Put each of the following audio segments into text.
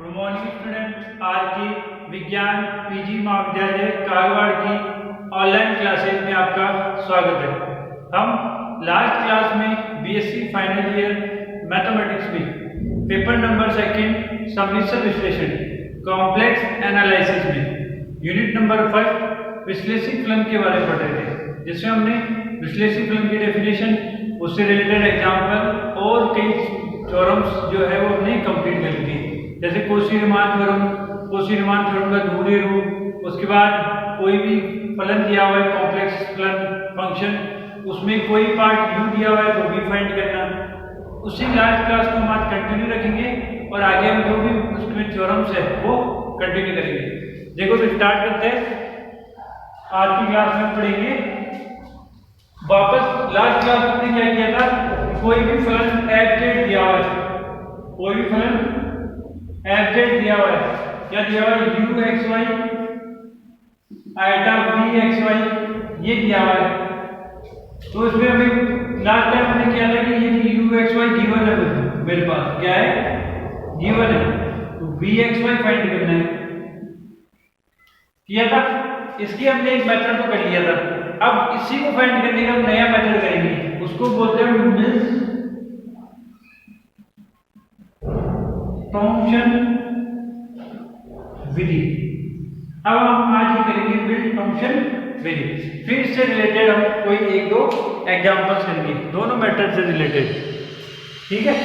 Good morning student. आज की विज्ञान पीजी महाविद्यालय कागवाड़ की ऑनलाइन क्लासेज में आपका स्वागत है। हम लास्ट क्लास में बीएससी फाइनल ईयर मैथमेटिक्स में पेपर नंबर 2 सम्मिश्र विश्लेषण कॉम्प्लेक्स एनालिसिस में यूनिट नंबर 5 विश्लेषिक फलन के बारे में पढ़ रहे थे, जिसमें हमने विश्लेषिक फलन की डेफिनेशन, उससे रिलेटेड एग्जाम्पल और कई थ्योरम्स जो है वो हमने कंप्लीट कर ली। जैसे कोशी-रीमान थ्योरम का ध्रुवीय रूप, उसके बाद कोई भी फलन दिया हुआ है कॉम्प्लेक्स फलन फंक्शन, उसमें कोई पार्ट u दिया हुआ है तो v फाइंड करना। उसी लास्ट क्लास को हम आज कंटिन्यू रखेंगे और आगे हम जो भी उसमें थ्योरम्स है वो कंटिन्यू करेंगे। देखो तो स्टार्ट करते हैं। आज की क्लास में पढ़ेंगे वापस लास्ट क्लास में हमने क्या किया था, कोई भी फलन f(z) दिया हुआ है, कोई भी फलन f(z) दिया हुआ है, क्या दिया हुआ है u(xy), आइटा v(xy) ये दिया हुआ है। तो इसमें हमें लास्ट टाइम हमने किया था कि ये u(xy) गिवन है, मेरे पास क्या है, गिवन है, तो v(xy) फाइंड करना है, किया था। इसकी हमने एक मेथड तो कर लिया था, अब इसी को फाइंड करने का हम नया मेथड करेंगे, उसको बोलते हैं मिल्स थॉम्पसन विधि। अब हम आज ही करेंगे मिल्स थॉम्पसन विधि। फिर इससे रिलेटेड हम कोई एक दो एग्जांपल्स करेंगे, दोनों मेथड से रिलेटेड, ठीक है।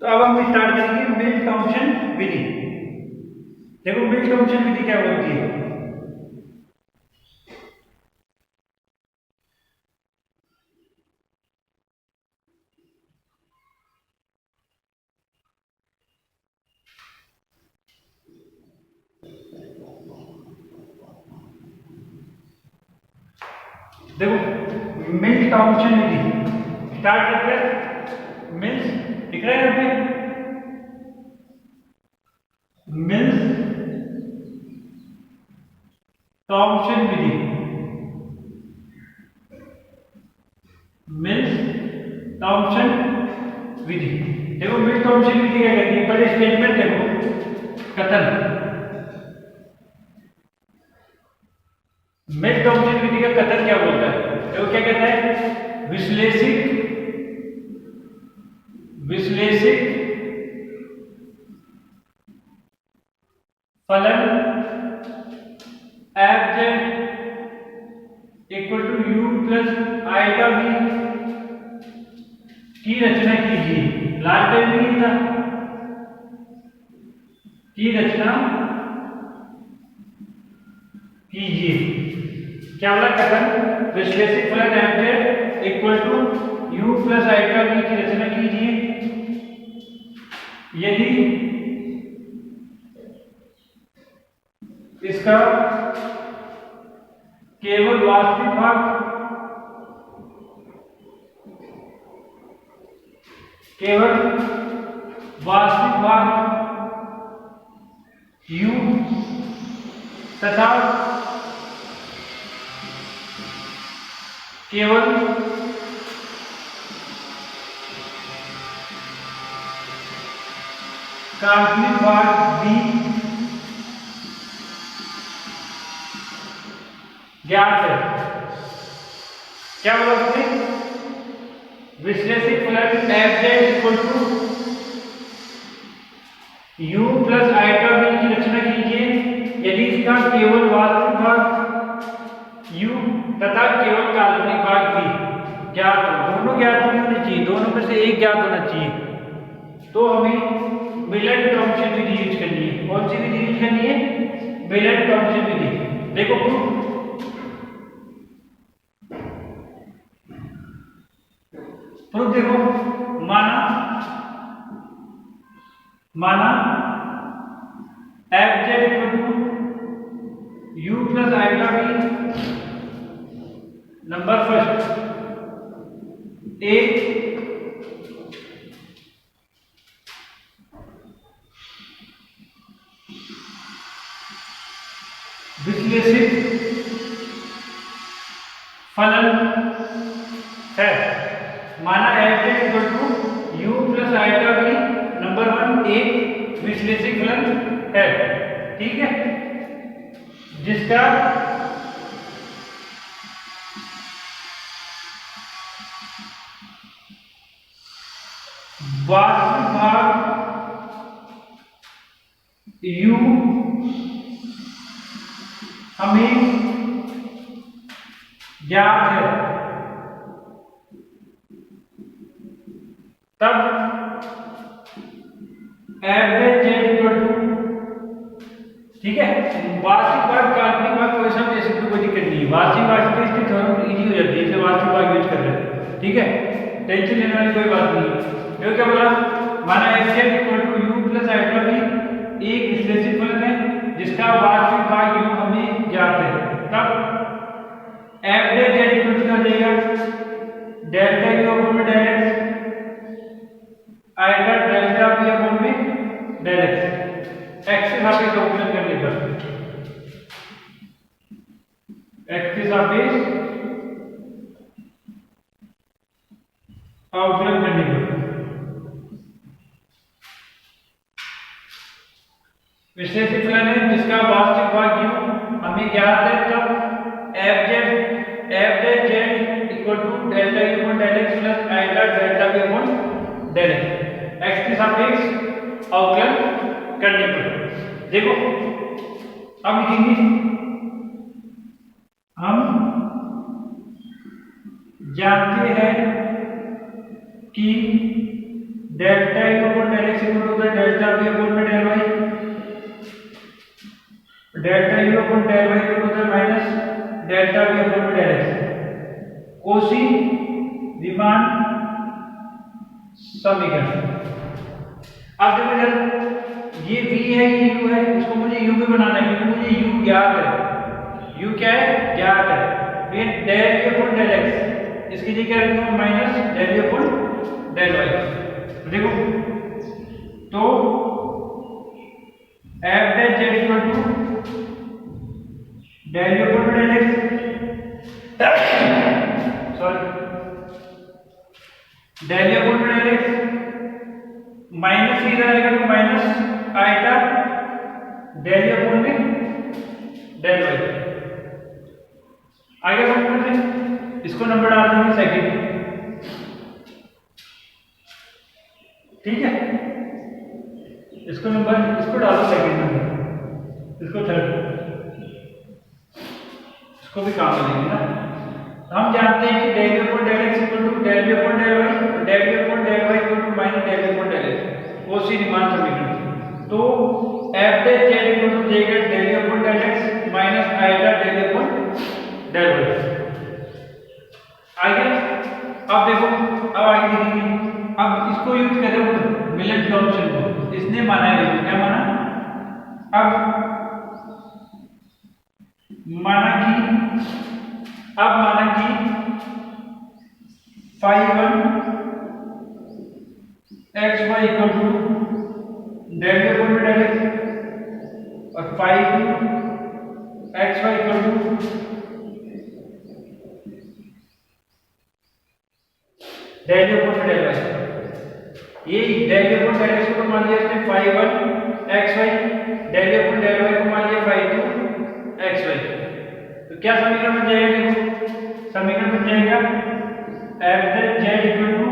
तो अब हम स्टार्ट करेंगे मिल्स थॉम्पसन विधि। देखो मिल्स थॉम्पसन विधि क्या बोलती है। देखो मिल्स थॉम्पसन विधि स्टार्ट करते हैं। मिल्स दिख रहा है यहाँ पे, मिल्स थॉम्पसन विधि, मिल्स थॉम्पसन विधि। देखो मिल्स थॉम्पसन विधि क्या कहती है, पहले स्टेटमेंट देखो, कथन। मिल्स थॉम्पसन विधि का कथन क्या बोलता है, देखो क्या कहता है, विश्लेषिक फलन f(z) equal to u plus iota v की रचना कीजिए। लास्ट टाइम नहीं था, की रचना कीजिए। क्या बोला कथन, विश्लेषिक फलन f(z) equal to u plus iota v की रचना कीजिए यदि इसका केवल वास्तविक भाग u तथा केवल काल्पनिक भाग v ज्ञात है। क्या बोला उसने, विश्लेषिक फलन f(z) equal to u plus iota v की रचना कीजिए यदि लिखा केवल वास्तविक भाग u तथा केवल काल्पनिक भाग v ज्ञात हो, दोनों ज्ञात नहीं होने चाहिए, दोनों में से एक ज्ञात होना चाहिए। तो हमें बेलेट-थॉम्पसन विधि यूज करनी है। कौन सी विधि यूज करनी है? बेलेट-थॉम्पसन विधि। देखो प्रूफ देखो, माना F Z equal to you plus iota B number first ए विश्लेषित फलन है। माना F Z equal to you plus iota B number one एक विश्लेषित फलन है, ठीक है, जिसका वास्तविक भाग u हमें ज्ञात है, तब एफ जेड इक्वल टू, ठीक है, वास्तविक भाग काल्पनिक भाग कोई सब जैसे कोई दिक्कत नहीं है, वास्तविक भाग की इसकी थोड़ा इजी हो जाती है, इसलिए वास्तविक भाग यूज कर रहे हैं, ठीक है, टेंशन लेने वाली कोई बात नहीं है। जो क्या बोला, माना F Z equal to you plus iota B एक विश्लेषित फलन है जिसका वास्तविक भाग u हमें ज्ञात है, तब एफ जेड इक्वल टू क्या हो जाएगा, डेल्टा u अपॉन में del X iota delta B upon में डेल एक्स, एक्स के सापेक्ष अवकलन करने पर, एक्स के सापेक्ष अवकलन करने पर विश्लेषित फलन है जिसका वास्तविक भाग u हमें ज्ञात है, तब F Z equal to delta u upon del X plus iota delta B upon del X, X के सापेक्ष अवकलन करने पर। देखो अब लिखेंगे हम जानते हैं कि delta u upon del x equal to delta B upon में del Y, delta u upon del Y equal to minus delta B upon में डेल एक्स, कोशी रीमान समीकरण। अब देखो जब ये v है ये u है, इसको मुझे u में बनाना है क्योंकि मुझे u ज्ञात है, u क्या है, ज्ञात है, फिर del v upon del x, इसकी जगह क्या रखूंगा minus del v upon del Y. देखो तो F del Z equal to del u upon del X, sorry del u upon del x minus इधर आएगा तो minus iota del u upon में डेल वाई। आगे समझ में इसको नंबर डाल देंगे सेकंड, ठीक है, इसको नंबर इसको डालो सेकंड नंबर, इसको थर्ड, इसको भी काम लेंगे ना। हम जानते हैं कि del u upon del x equal to del u upon del Y, del u upon del Y equal to minus del u upon del x, Cauchy Riemann समीकरण। तो F del Z equal to जाएगा del u upon del x minus iota del u upon del Y. आगे अब देखो, अब आगे देखेंगे, अब इसको यूज करें बेलेट-थॉम्पसन को, इसने माना है, देखो क्या माना, अब माना कि phi one x y equal to del u upon del x और phi two x y equal to del u upon del y. ये del u upon del x को मान लिया इसने phi one x y, del u upon del Y को मान लिया phi two x Y. तो क्या समीकरण बन जाएगा, देखो समीकरण बन जाएगा F del Z equal to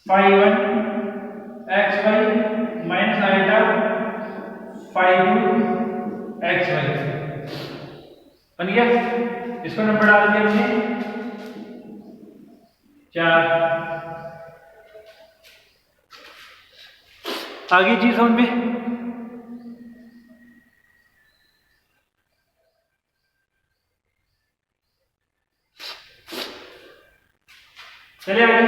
phi one x Y minus iota phi ठीक है, इसको नंबर डाल दिया हमने 4। आगे चीज समझ में, चलिए आगे।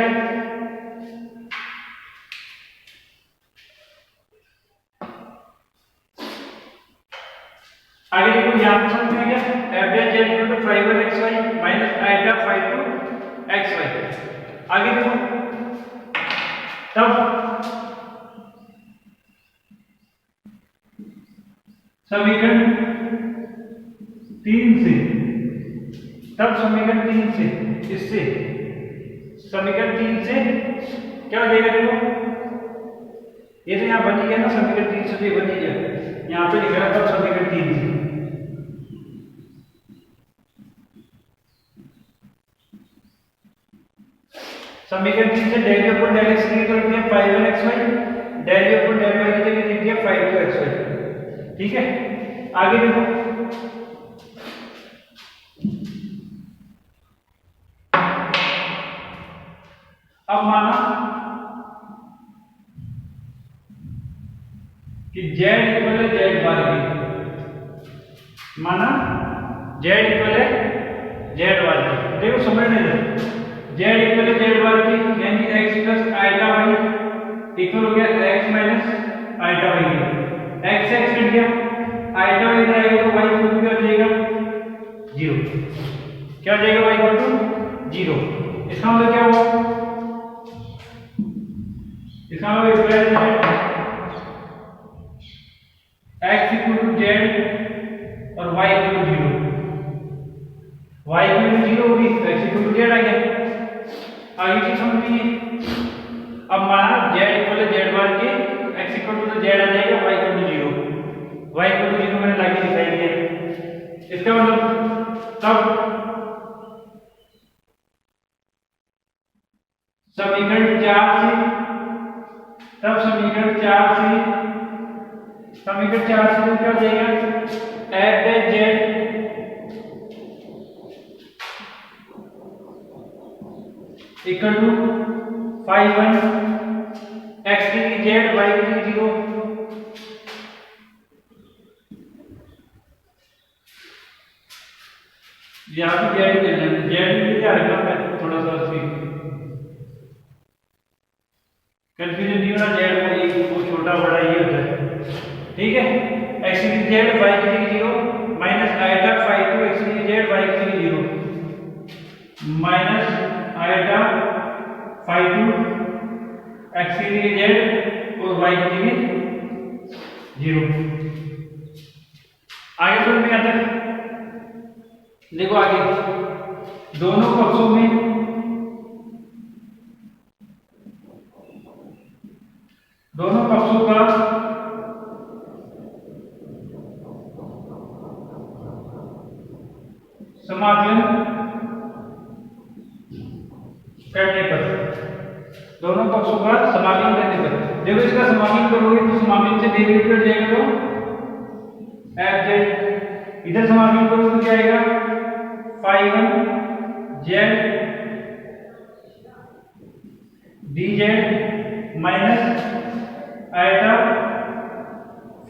आगे देखो यहाँ पर समझ में क्या, f dash z equal to 5xy minus iota 5xy। आगे देखो, तब समीकरण 3 से, इससे समीकरण 3 से क्या हो जाएगा, देखो ये तो यहाँ बन ही गया ना, समीकरण 3 से तो ये बन ही गया, यहाँ पे लिख रहा था समीकरण 3 से। समीकरण 3 से del v upon del x की जगह लिख दिया 5xy, del v upon del y की जगह लिख दिया 5xy। ठीक है, आगे देखो, अब माना कि z इक्वल है z बार की, माना z इक्वल है z बार की, देखो समझने दो, z इक्वल है z बार की यानी x plus iota y equal हो गया x माइनस आइटा y की, x से x कट गया, आइटा y इधर आएगा तो y इक्वल टू क्या हो जाएगा 0, क्या हो जाएगा y इक्वल टू 0। इसका मतलब क्या हुआ, इसका मतलब x इक्वल टू z और y equal to 0, y equal to 0 होगी तो x इक्वल टू z आ गया। आगे चीज समझिए, अब माना z इक्वल है z बार के, x इक्वल टू z आ जाएगा, y equal to 0, y equal to 0 मैंने लाके दिखाई दिया। इसका मतलब तब समीकरण 4 से, तो क्या हो जाएगा, f dash z equal to 5 x की z y की 0। यहाँ पे z क्या रखना है, थोड़ा सा कंफ्यूजन नहीं होना, z को छोटा बड़ा ये होता है। ठीक है, x की z y की 0 माइनस आइटा 5 टू x की z y की 0 माइनस आइटा 5 टू x की z और y की 0। आगे समझ में आता है, देखो आगे दोनों पक्षों में का समाकलन करने पर, देखो इसका समाकलन करोगे तो समाकलन से डेरिवेटिव कट जाएगा तो f z, इधर समाकलन करोगे तो क्या आएगा 5 z dz minus iota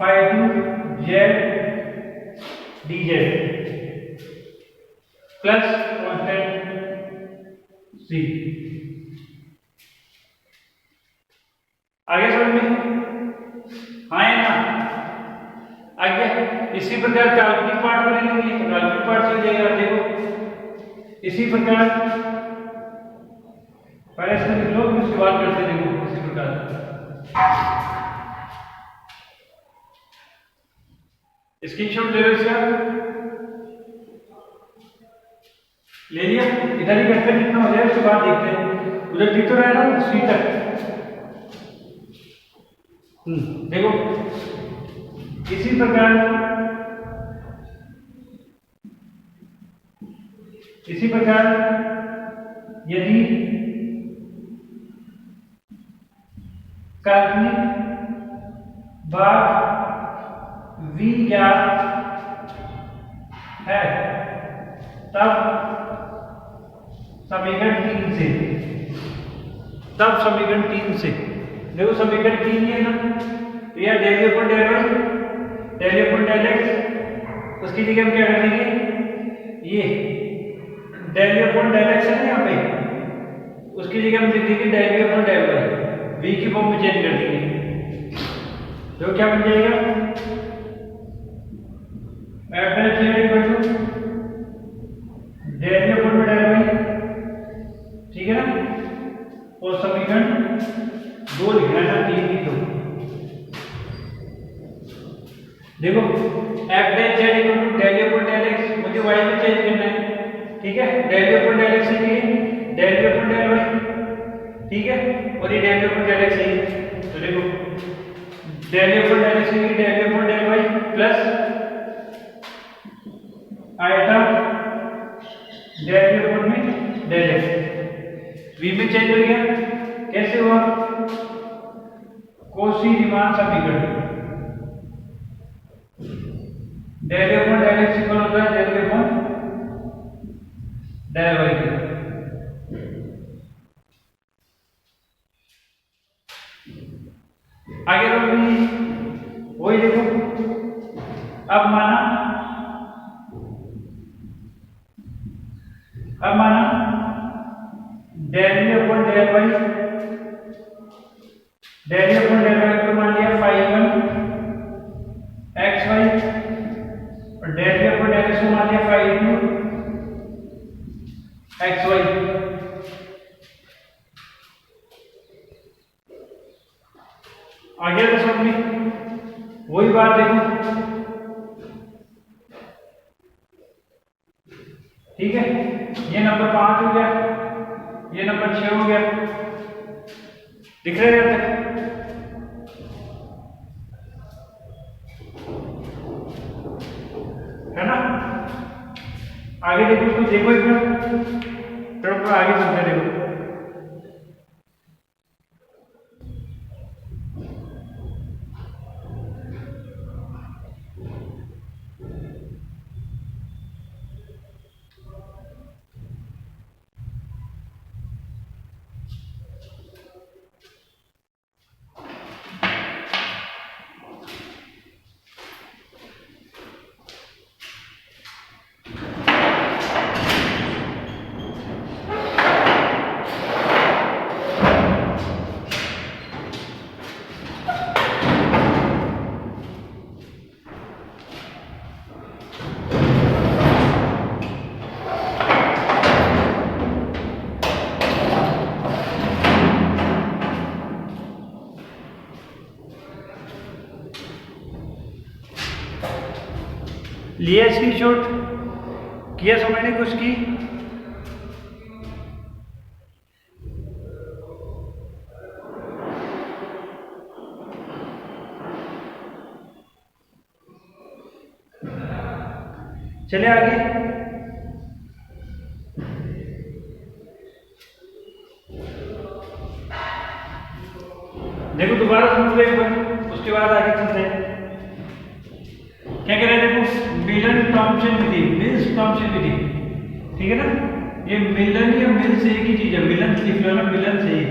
5 z dz plus constant c। आगे समझ में, हाँ है ना। आगे इसी प्रकार काल्पनिक पार्ट बनेंगे, तो काल्पनिक पार्ट चल जाएगा। देखो इसी प्रकार पहले इसमें लिख लो, उसके बाद करते हैं। देखो इसी प्रकार स्क्रीनशॉट ले लो, इसका ले लिया, इधर ही करते कितना हो जाए उसके बाद देखते हैं। उधर दिख तो रहा है ना सी तक। देखो इसी प्रकार यदि काल्पनिक भाग v ज्ञात है तब समीकरण 3 से, तब समीकरण 3 से देखो समीकरण 3 है ना, तो यह del upon del Y del upon del X, उसकी जगह हम क्या कर देंगे, ये डेल अपॉन डेल एक्स है ना यहाँ पे, उसकी जगह हम लिख देंगे del upon del Y, v की फॉर्म में चेंज कर देंगे। तो क्या बन जाएगा, f del z equal to del upon del Y, ठीक है ना। और समीकरण 2 लिखना है ना, 3 की 2। देखो f del z equal to del upon del X, मुझे y में चेंज करना है, ठीक है। डेल अपॉन डेल एक्स है डेल अपॉन डेल वाई, ठीक है। और ये डेल अपॉन डेल एक्स है, तो देखो डेल अपॉन डेल एक्स है del upon del Y plus iota del upon में डेल एक्स, v में चेंज हो गया, कैसे हुआ, कौशी रीमान समीकरण, del upon del x equal होता है डेल अपॉन डेल वाई। आगे तो भी वही देखो, अब माना del upon del Y, del upon del Y को मान लिया फाई 1 एक्स वाई, और डेल अपॉन डेल एक्स को मान लिया फाई 2 एक्स वाई। आगे तो सब में वही बात देखो, ठीक है। ये नंबर 5 हो गया, ये नंबर 6 हो गया, दिख रहे हैं है ना। आगे देखो, इसको देखो एक बार, फिर आगे चलते देखो। लिया स्क्रीनशॉट, किया समझने कुछ की, चले आगे। देखो दोबारा समझ लो एक बार, उसके बाद आगे चलते हैं। क्या कह रहे हैं, देखो मिलन टॉमसन विधि, मिल्स टॉमसन विधि, ठीक है ना। ये मिलन या मिल्स एक ही चीज है, मिलन लिख लो ना, मिलन से ही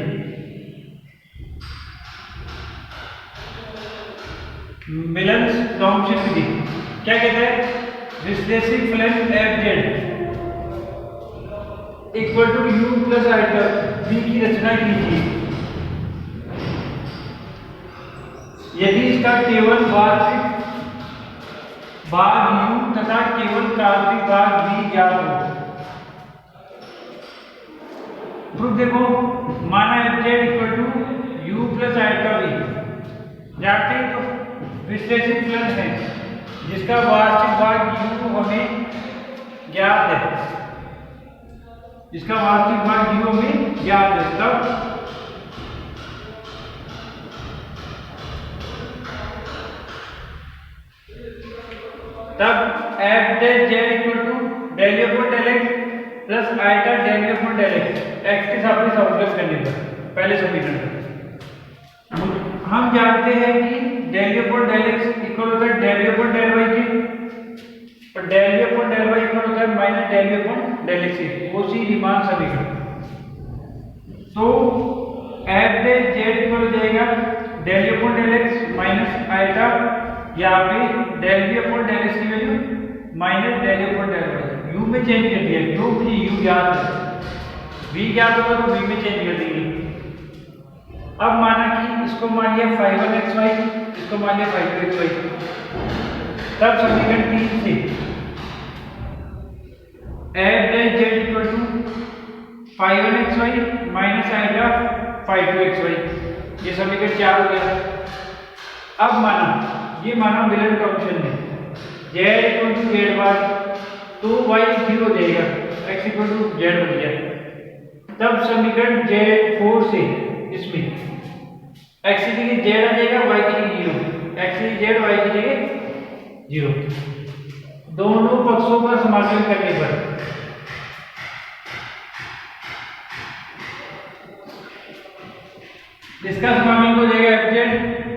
मिलन टॉमसन विधि क्या कहते हैं, विश्लेषिक फलन F Z equal to you plus iota B की रचना कीजिए यदि इसका केवल वार्षिक भाग u तथा केवल काल्पनिक भाग v ज्ञात हो। प्रूफ देखो, माना f z equal to u plus iota v, जानते हैं तो विश्लेषित फलन है जिसका वार्षिक भाग u हमें ज्ञात है, इसका वार्षिक भाग u हमें ज्ञात है। तब F del Z equal to del upon del X plus iota del upon del X, X के साथ में सॉल्व करने पर पहले समीकरण हम जानते हैं कि del upon del x equal होता है डेल अपॉन डेल वाई के, और del upon del Y equal होता है minus del we upon del X वो सी रीमान समीकरण। तो एफ डेल जेड इक्वल हो जाएगा del we upon del x minus iota, यहाँ पे del we upon del x की value minus del we upon del y, u में चेंज कर दिया क्यों, मुझे यू याद है, वी ज्ञात होगा तो वी में चेंज कर देंगे। अब माना कि इसको मान लिया फाई वन एक्स वाई, इसको मान लिया फाई टू एक्स वाई, तब समीकरण 3 से F del Z equal to phi one x Y minus iota phi two x Y, ये समीकरण 4 हो गया। अब माना ये माना मिलन फंक्शन है Z equal to Z bar, तो वाई 0 हो जाएगा, एक्स इक्वल टू जेड बन गया। तब समीकरण जेड 4 से इसमें एक्स की जगह जेड आ जाएगा, वाई की जगह 0, एक्स की जेड वाई की जगह 0। दोनों पक्षों का समाकलन करने पर इसका समाकलन हो जाएगा एफ जेड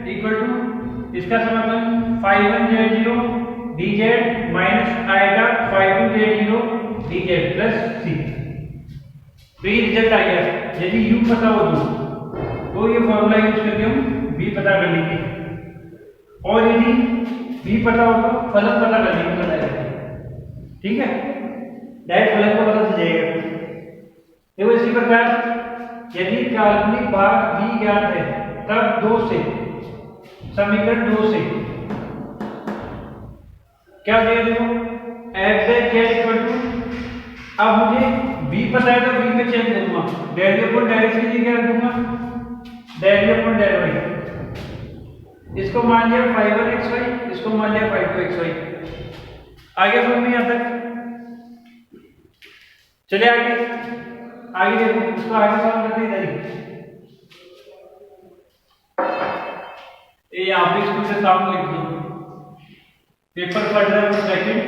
इक्वल टू इसका समाकलन phi one z 0 d z minus iota phi two z 0 d z plus c. तो ये रिजल्ट आ गया। यदि u पता हो तो ये फॉर्मूला यूज करके हम v पता कर लेंगे, और यदि v पता हो तो फलन पता कर लेंगे, ठीक है, डायरेक्ट फलन को पता चल जाएगा। देखो इसी प्रकार यदि काल्पनिक भाग v ज्ञात है तब 2 से समीकरण 2 से क्या दे दो F del Z equal to, अब मुझे v पता है तो v में चेंज करूंगा, del we upon del x की जगह रख दूंगा del we upon del Y, इसको मान लिया फाई वन एक्स वाई, इसको मान लिया फाई टू एक्स वाई। आगे समझ में यहाँ तक, चलिए आगे देखो, इसको आगे सॉल्व करते हैं इधर ही, यहाँ पे इसको से सामने लिख दो, पेपर पढ़ रहा है सेकंड,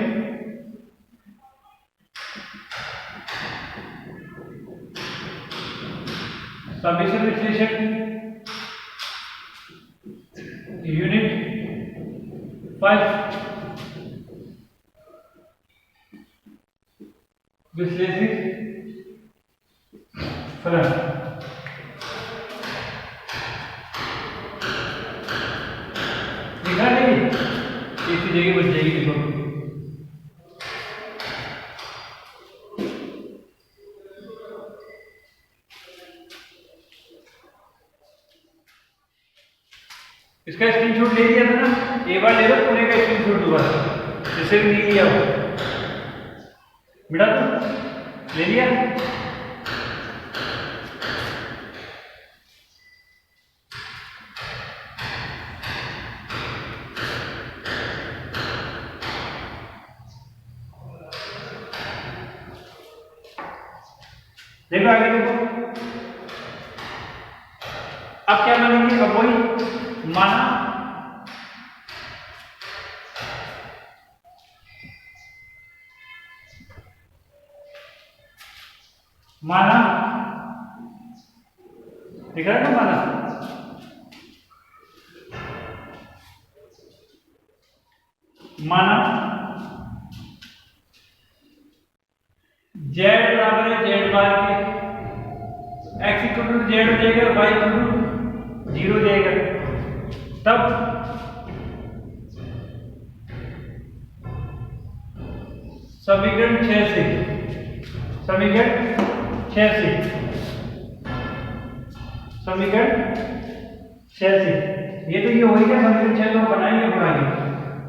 समेशन विश्लेषण यूनिट 5 विश्लेषित फलन। लिखा नहीं, इसी जगह बच जाएगी, देखो इसका स्क्रीनशॉट ले लिया था ना, एक बार ले लो पूरे का स्क्रीनशॉट दोबारा, जिससे भी नहीं लिया हो बेटा, तो ले लिया। देखो आगे देखो, अब क्या मानेंगे, अब वही माना दिख रहा है ना, माना जेड बराबर है जेड बार के, एक्स इक्वल टू जेड हो जाएगा, वाई इक्वल टू 0 हो जाएगा। तब समीकरण 6 से समीकरण 6 से ये तो ये हो गया, समीकरण 6 तो बनाएंगे हम आगे,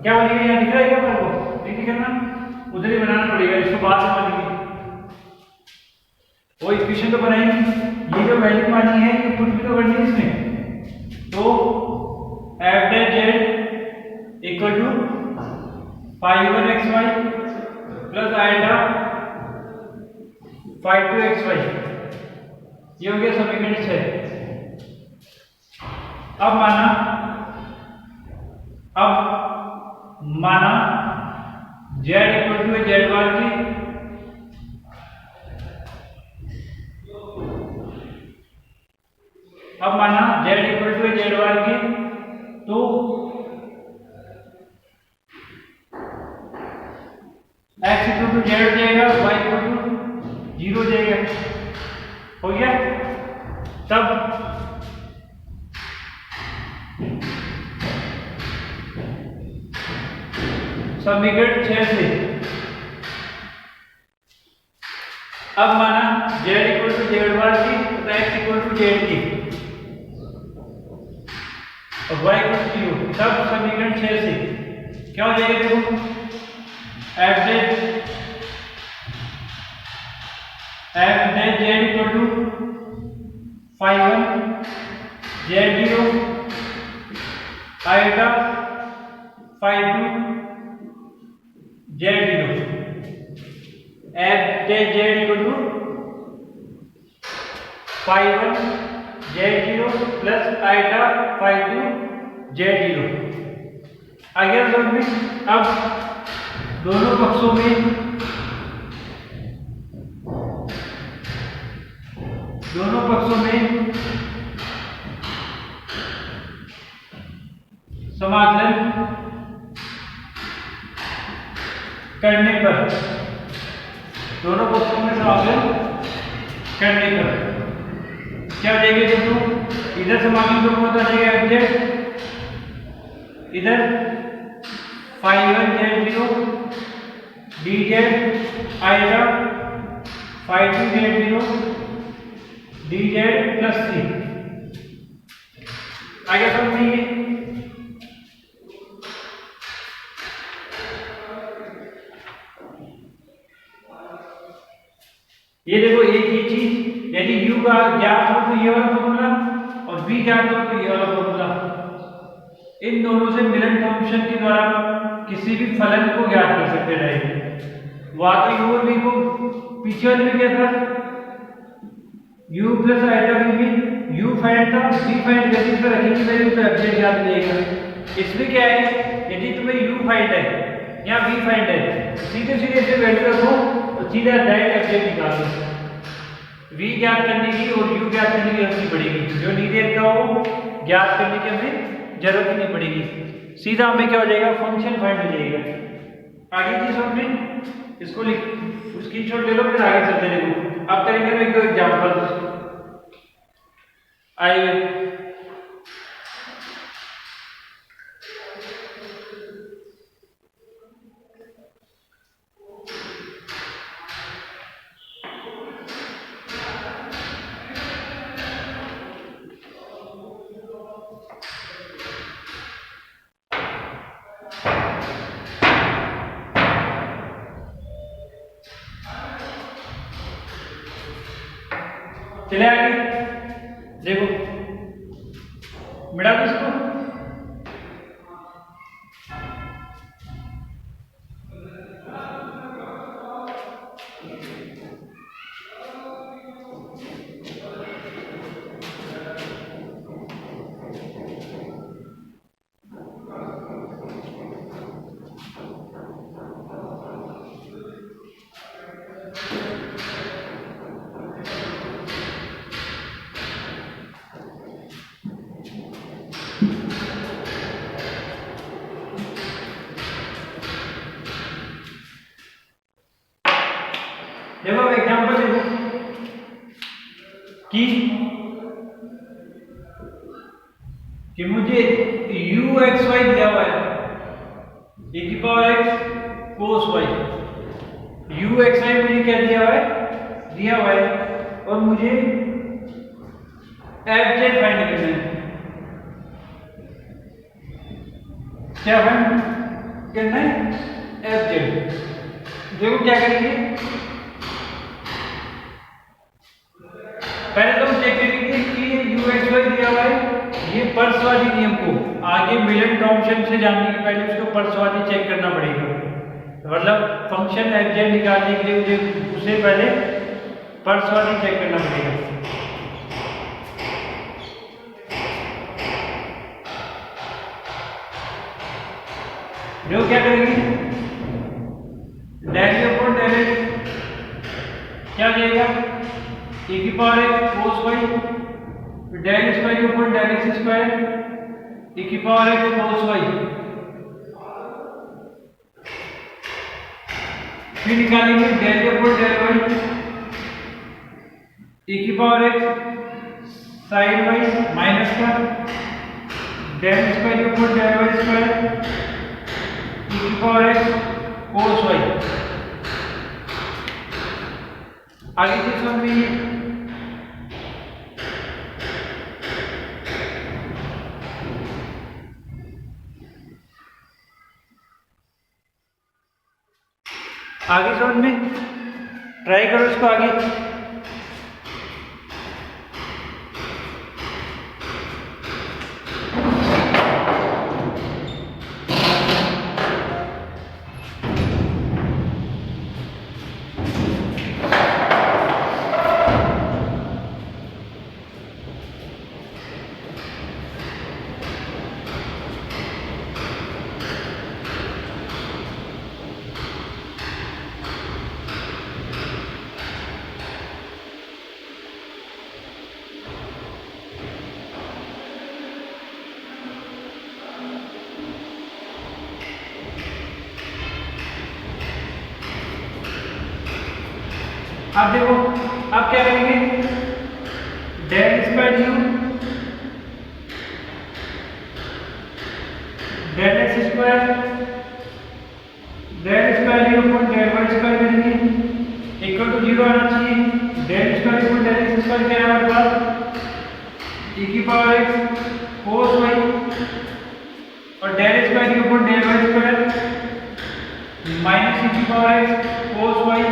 क्या बनेगा यहाँ दिख रहा है क्या मेरे को, नहीं करना उधर ही बनाना पड़ेगा, इसको बाद में मानेंगे, वो इक्वेशन तो बनाएंगे, ये जो वैल्यू मानी है ये पुट भी तो करनी है इसमें। तो F del Z equal to phi one x Y plus iota phi two x Y, ये हो गया समीकरण 6। अब माना Z equal to Z bar की, अब माना Z equal to Z bar की, तो एक्स इक्वल टू जेड हो जाएगा, वाई समीकरण 6 से अब माना z equal to Z bar की तथा x इक्वल टू जेड की और y इक्वल टू 0, तब समीकरण 6 से क्या हो जाएगा? देखो f dash z equal to phi 1 z0 आएगा phi 2 z0 f dash z equal to phi 1 z0 plus आएगा phi 2 z0 आ गया समझ में। अब दोनों पक्षों में समाकलन करने पर क्या हो जाएगा? देखो इधर समाकलन तो होता जाएगा एफ इधर phi 1 z0 dz आएगा phi 2 z0 dz plus c आगे समझिए। ये देखो एक ही चीज, यदि u का ज्ञात हो तो ये वाला फॉर्मूला और v ज्ञात हो तो ये वाला फॉर्मूला, इन दोनों से मिलन फंक्शन के द्वारा किसी भी फलन को ज्ञात कर सकते रहेंगे। वहां तो u और v को पीछे वाले में क्या था, u प्लस आइटा v में u फाइंड था, v फाइंड बेसिस पर रखेंगे वैल्यू तो f ज्ञात मिलेगा। इसमें क्या है, यदि तुम्हें u फाइंड है या v फाइंड है, सीधे सीधे से वैल्यू रखो तो सीधा डायरेक्ट f निकाल दो। v ज्ञात करने की और u ज्ञात करने की जरूरत नहीं पड़ेगी, जो नहीं दे रखा हो ज्ञात करने की हमें जरूरत ही नहीं पड़ेगी, सीधा हमें क्या हो जाएगा, फंक्शन फाइंड हो जाएगा। आगे की समझ में इसको स्क्रीनशॉट ले लो, फिर आगे चलते देखो। अब करेंगे एक दो एग्जांपल आइए। चले आगे देखो, मिटा दो इसको। देखो एग्जांपल देखो कि मुझे u(x, y) दिया हुआ है, e⁻x cos y, u(x, y) मुझे क्या दिया हुआ है और मुझे f(z) फाइंड करना है। क्या फाइंड करना है? f(z). देखो क्या करेंगे, पहले तो हम चेक करेंगे कि u(x, y) दिया हुआ है, ये परस्वादी नियम को आगे मिलन फंक्शन से जानने के पहले उसको परस्वादी चेक करना पड़ेगा। तो मतलब फंक्शन f(z) निकालने के लिए मुझे उससे पहले परस्वादी चेक करना पड़ेगा। देखो क्या करेंगे, डेरिवेटिव अपॉन डेरिवेटिव क्या हो जाएगा, e⁻x cos y del square upon del x square e⁻x cos y, फिर निकालेंगे del upon del y e⁻x sin y minus का del square upon del y square power x cos y. आगे चीज समझ में आगे समझ में ट्राई करो इसको आगे। आप देखो आप क्या करेंगे, del square U del x square U upon del Y square करेंगे इक्वल टू 0 आना चाहिए। Del square upon del x square क्या है हमारे पास e की पावर एक्स कोस वाई और del square U upon del Y square minus e की पावर एक्स कोस वाई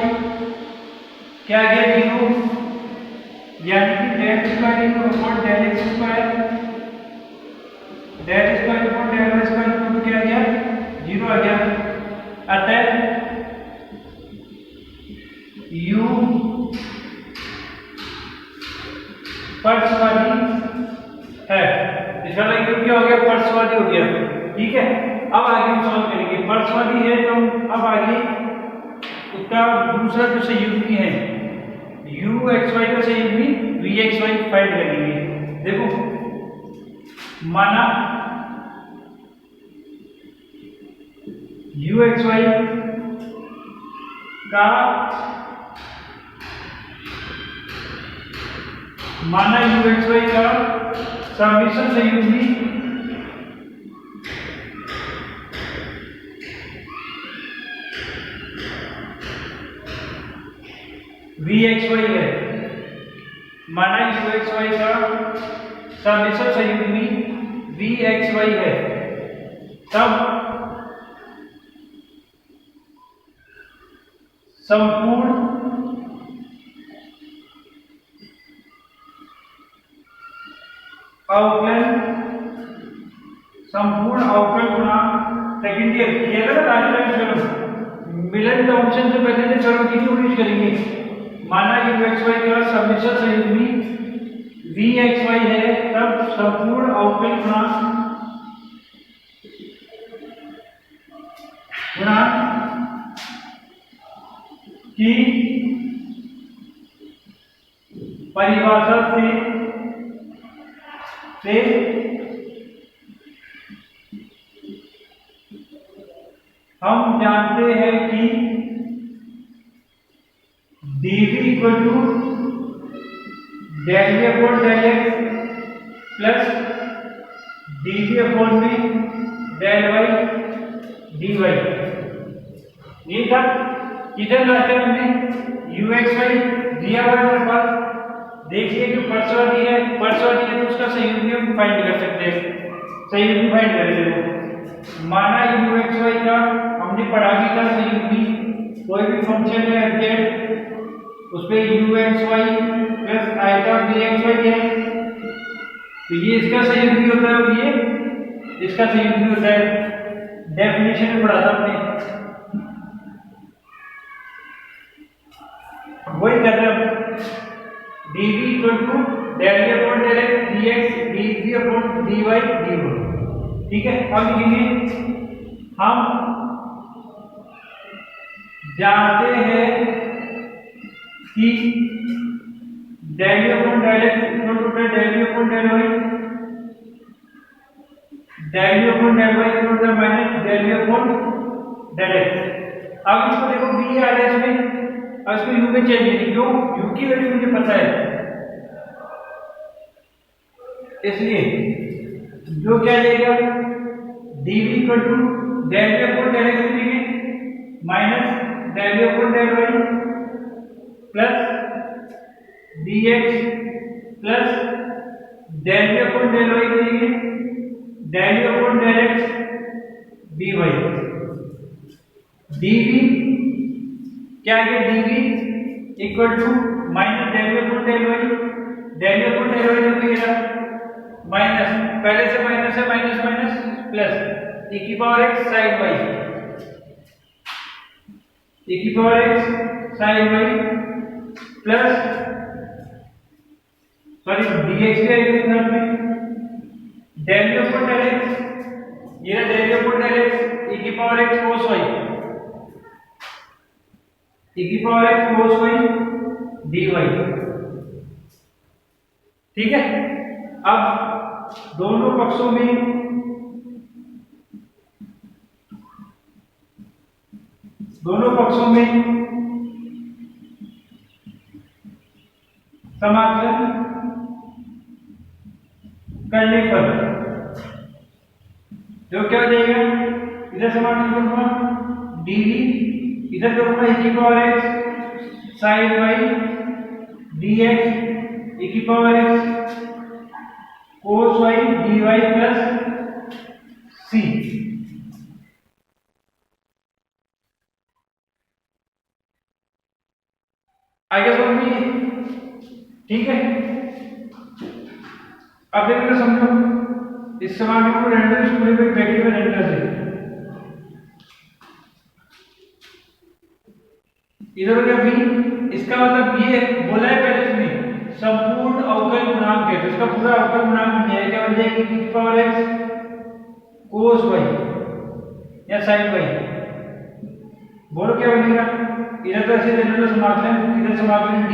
क्या आ गया 0, यानी कि del square upon del x square del square upon del Y square क्या आ गया 0 आ गया। अतः u पर्सवादी है, इसका मतलब u क्या हो गया पर्सवादी हो गया। ठीक है, अब आगे हम सॉल्व करेंगे। पर्सवादी है तो अब आगे उसका दूसरा जो संयुग्मी है u एक्स वाई का संयुग्मी v एक्स वाई फाइंड करेंगे। देखो माना u एक्स वाई का u एक्स वाई का समेशन संयुग्मी v एक्स वाई है। माना u एक्स वाई का समेशन संयुग्मी v एक्स वाई है, तब संपूर्ण अवकलन गुणा सेकंड ईयर किया था ना, मिलन फंक्शन से पहले से चरों की यूज करेंगे। माना u एक्स वाई का समेशन संयुग्मी v एक्स वाई है, तब संपूर्ण अवकलन गुणा की परिभाषा से हम जानते हैं कि dv equal to del v upon del X plus dv upon v del y dy। ये था इधर लाते हमने u एक्स वाई दिया हुआ है हमारे पास। देखिए कि पर्सवादी है तो उसका संयुग्मी हम फाइंड कर सकते हैं। संयुग्मी फाइंड करेंगे। माना u एक्स वाई का हमने पढ़ा भी था संयुग्मी, कोई भी फंक्शन है z उसपे u एक्स वाई प्लस आयता v एक्स वाई है, तो ये इसका संयुग्मी होता है और ये इसका संयुग्मी होता है। डेफिनेशन में पढ़ा था हमने, वही कर रहे हैं। dv equal to del v upon del x dx dv अपॉन dy dy। ठीक है, अब लिखेंगे हम जानते हैं कि del v upon del x equal to del v upon del y, del v upon del y equal to minus del v upon del x। अब इसको देखो b आ रहा है इसमें, अब इसको u में चेंज करेंगे, क्यों u की वैल्यू मुझे पता है, इसलिए जो क्या जाएगा dv equal to del v upon del x लिखेंगे minus del v upon del y plus dx plus del v upon del y लिखेंगे del v upon del x dy dv क्या है dv equal to minus del v upon del y देखिएगा minus पहले से minus है minus minus plus e की power x sin y e की power x sin y plus sorry dx भी आएगा इधर में del v upon del x ये del v upon del x e की power x cos y e की power x cos y dy ठीक है। अब दोनों पक्षों में समाकलन करने पर जो क्या हो जाएगा, इधर समाकलन करूंगा dv इधर करूंगा e की power x sin y dx e की power x cos y dy plus c आगे समझिए ठीक है। अब देखो समझो इस समाकलन को रेंडम स्कूल में ब्रैकेट में रन कर दे इधर हो गया b इसका मतलब ये बोला है पहले इसमें संपूर्ण अवकल गुणांक है तो इसका पूरा अवकल गुणांक है क्या बन जाएगी e की पावर x cos y या sin y बोलो क्या बनेगा इधर तो ऐसे लेना समाकलन इधर समाकलन d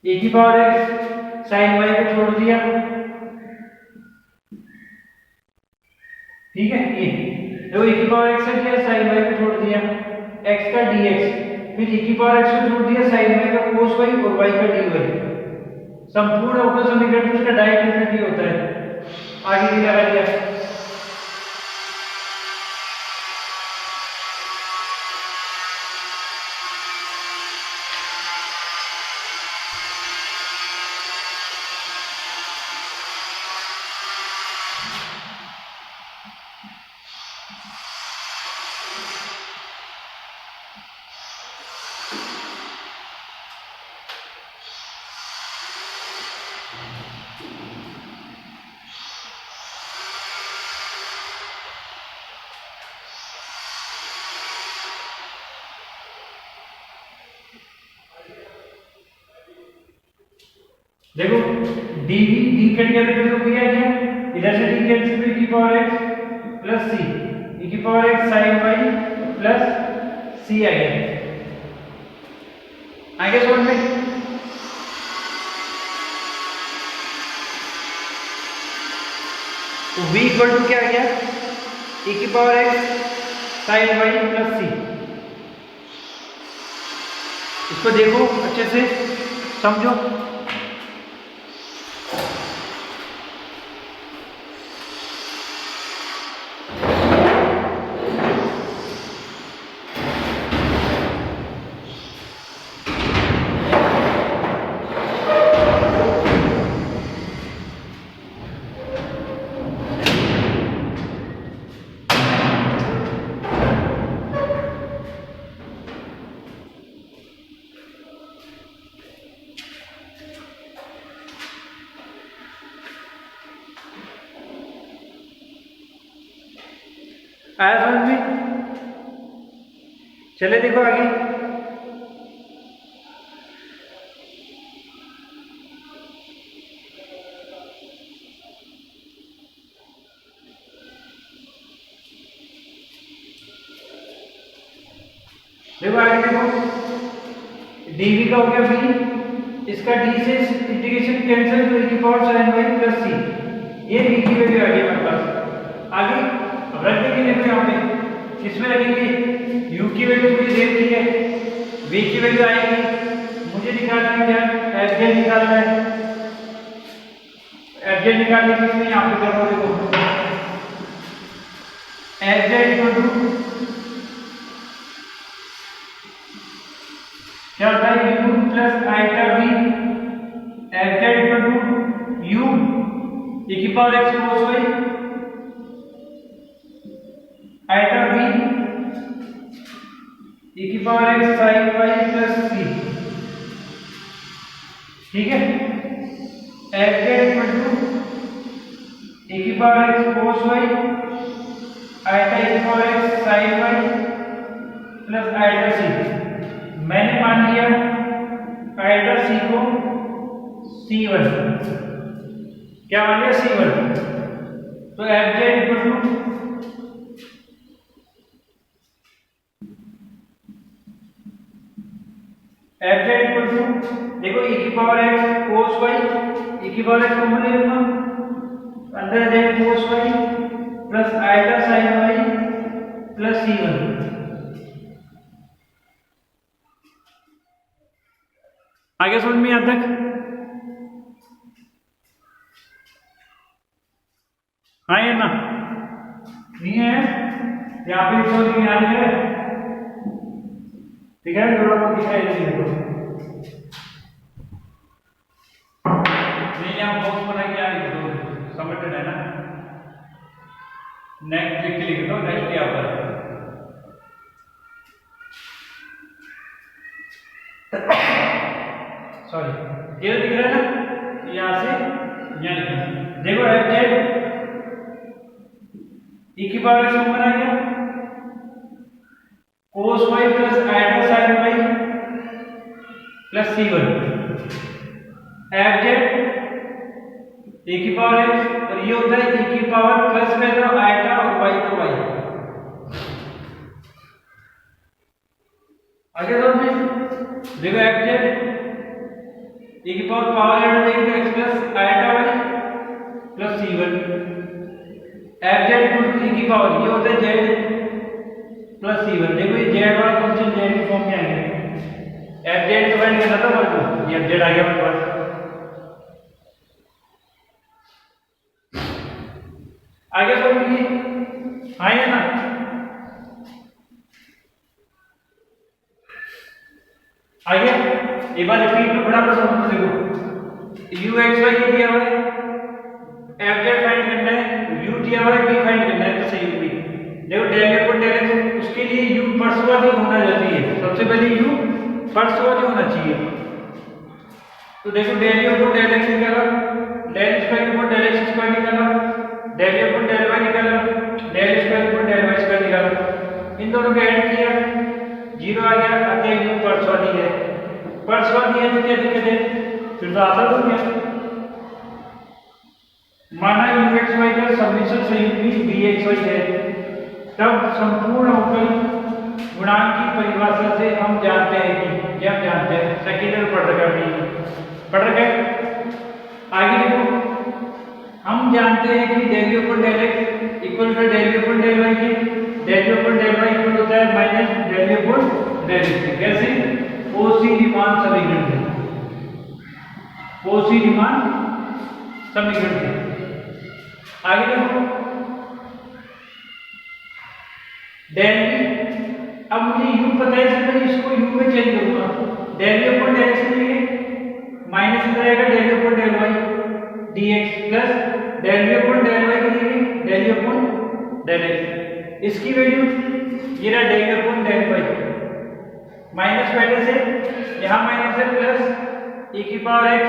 e की पावर x sin y को छोड़ दिया ठीक है ये तो e की पावर x से किया sin y को छोड़ दिया x का dx फिर e की पावर x को छोड़ दिया sin y का cos y और y का dy संपूर्ण अवकल समीकरण में उसका डायरेक्ट डेरिवेटिव होता है आगे भी लगा दिया देखो dv d कट गया तो क्या है इधर से d कैंसिल तो e की power x plus c e की power x sin y plus c आ गया आगे समझ में तो v इक्वल टू क्या आ गया e की power x sin y plus c इसको देखो अच्छे से समझो आया समझ में चले देखो आगे देखो आगे देखो dv का हो गया b इसका d से इंटीग्रेशन कैंसिल तो e की power sin y plus c ये b की वैल्यू आ गई हमारे पास आगे रख देंगे देखो यहाँ पे किसमें लगेंगे u की वैल्यू मुझे दे दी है v की वैल्यू आएगी मुझे निकालना है क्या f निकालना है f एफ जेड निकालने के लिए यहाँ पे करो, देखो एफ जेड इक्वल टू क्या होता है, u plus iota b, f Z equal to u e की power x cos y iota b e की power x sine y plus c, ठीक है। F Z equal to e की power x cos y iota e की power x sine y plus iota c. मैंने मान लिया iota सी को C1, क्या मान लिया C1। तो f Z equal to f Z equal to देखो e की power x cos y, e की पावर एक्स को ले लूंगा, अंदर जाएगा cos y plus iota sine y plus C1। आगे समझ में यहाँ तक? हाँ ये ना नहीं है, यहाँ पे समझ में आ रही है, ठीक है। थोड़ा बहुत दिखाई दे रही है नहीं, यहाँ बॉक्स बना के आ रही है, सबमिटेड है ना। नेक्स्ट लिख के लिख दो, नेक्स्ट यहाँ पर सॉरी ये दिख रहा है ना, यहाँ से यहाँ लिखना। देखो एफ जेड e की पावर एक्स बना गया cos y plus iota sine y plus C1। F z e की पावर एक्स और ये होता है e की पावर प्लस में तो आइटा और वाई तो वाई। आगे तो देखो एफ जेड e की पावर ऐड हो जाएगी तो x plus iota y plus C1। F Z equal to e की पावर ये होता है z प्लस C1। देखो ये z वाला फंक्शन z की फॉर्म में आएगा, एफ जेड को फाइंड करना था हमारे को, ये एफ जेड आ गया हमारे पास। आगे बोलिए हाँ या ना? आगे एक बार रिपीट में फटाफट समझो। देखो यू एक्स वाई दिया हुआ है, एफ जेड फाइंड करना है, यू दिया हुआ है, बी फाइंड करना है, तो सही भी। देखो डेल एफ और डेल एक्स, उसके लिए यू परस्वादी होना चाहिए, सबसे पहले यू परस्वादी होना चाहिए। तो देखो डेल एफ और डेल एक्स निकाला, डेल स्क्वायर और डेल एक्स स्क्वायर निकाला, डेल एफ और डेल वाई निकाला, डेल स्क्वायर और डेल वाई स्क्वायर निकाला, इन दोनों को ऐड किया, जीरो आ गया, अतः यू परस्वादी है। परस्वादी है तो क्या दिक्कत है, फिर तो आसान हो गया। माना यू एक्स वाई का समेशन संयुग्मी बी एक्स वाई है, तब संपूर्ण अवकल गुणांक की परिभाषा से हम जानते हैं कि क्या हम जानते हैं, सेकेंड ईयर पढ़ रखा है, पढ़ रखा है। आगे देखो हम जानते हैं कि डेल यू पर del x equal to del u पर डेल वाई के, डेल यू पर डेल वाई इक्वल होता है माइनस डेल यू पर डेल एक्स। कैसे? ओसी रीमान समीकरण से, ओसी रीमान समीकरण से। आगे देखो डेल बी, अब मुझे यू पता है तो मैं इसको यू में चेंज करूंगा, डेल यू पर डेल एक्स के लिए माइनस हो जाएगा डेल यू पर del y dx plus del u पर डेल वाई के लिए डेल यू पर डेल एक्स। इसकी वैल्यू ये रहा डेल यू पर डेल वाई, माइनस पहले से यहाँ माइनस है प्लस e की power x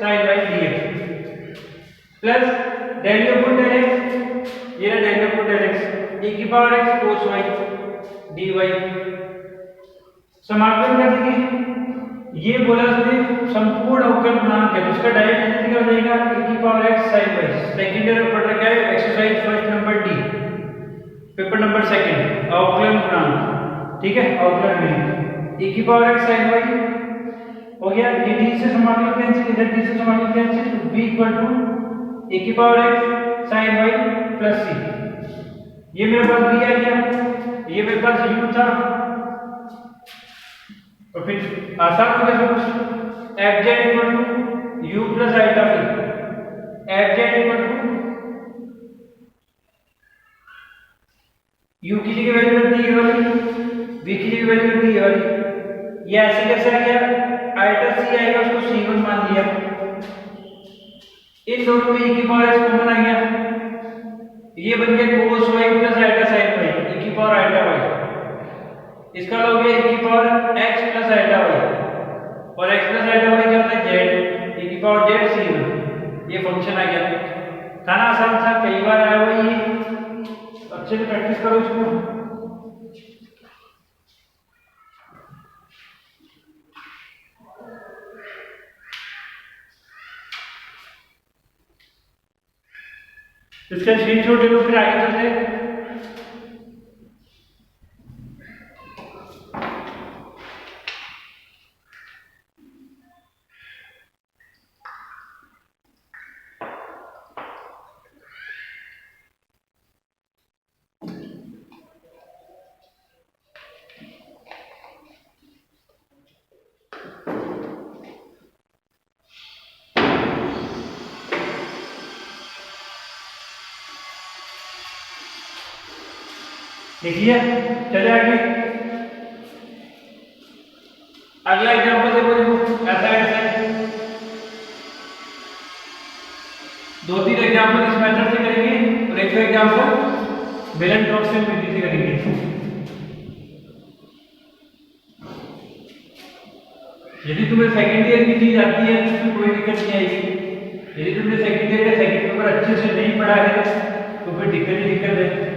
sine y dx plus del u पर डेल एक्स, ये रहा डेल यू पर डेल एक्स e की power x cos y dy। समाकलन कर देंगे, ये बोला उसने संपूर्ण अवकल गुणांक है, उसका डायरेक्ट आंसर क्या हो जाएगा e की power x sin y। Second year में पढ़ रखा है exercise first number D, paper number second, अवकलन गुणांक, ठीक है। अवकलन में e की पावर x sin y हो गया, ये d से समाकलन कैंसिल, इधर d से समाकलन कैंसिल, तो b इक्वल टू e की power x sin y plus c। ये मेरे पास b आ गया, ये मेरे पास u था, और फिर आसान हो गया सब कुछ। F Z equal to you plus iota b, f Z equal to u की जगह वैल्यू रख दी ये वाली, वी की जगह वैल्यू रख दी ये वाली। ये ऐसे कैसे आ गया, आइटा सी आएगा उसको C1 मान लिया, इन दोनों में e की पावर x कॉमन आ गया, ये बन गया cos y plus iota sin y, e की पावर आइटा y, इसका हो गया e की power x plus iota y, और x प्लस आइटा y क्या होता है z, e की पावर z C1, ये फंक्शन आ गया। था ना आसान सा, कई बार आया हुआ ये, अच्छे से प्रैक्टिस करो इसको। इसका स्क्रीनशॉट ले लो, फिर आगे चलते हैं। देखिए चले आगे, अगला एग्जांपल देखो, ऐसा ऐसा दो तीन एग्जांपल इस मेथड से करेंगे और एक एग्जांपल बेलन-टॉप्सन विधि से करेंगे। यदि तुम्हें सेकंड ईयर की चीज आती है तो फिर कोई दिक्कत नहीं आएगी, यदि तुमने सेकंड ईयर का सेकंड पेपर अच्छे से नहीं पढ़ा है तो फिर दिक्कत ही दिक्कत है।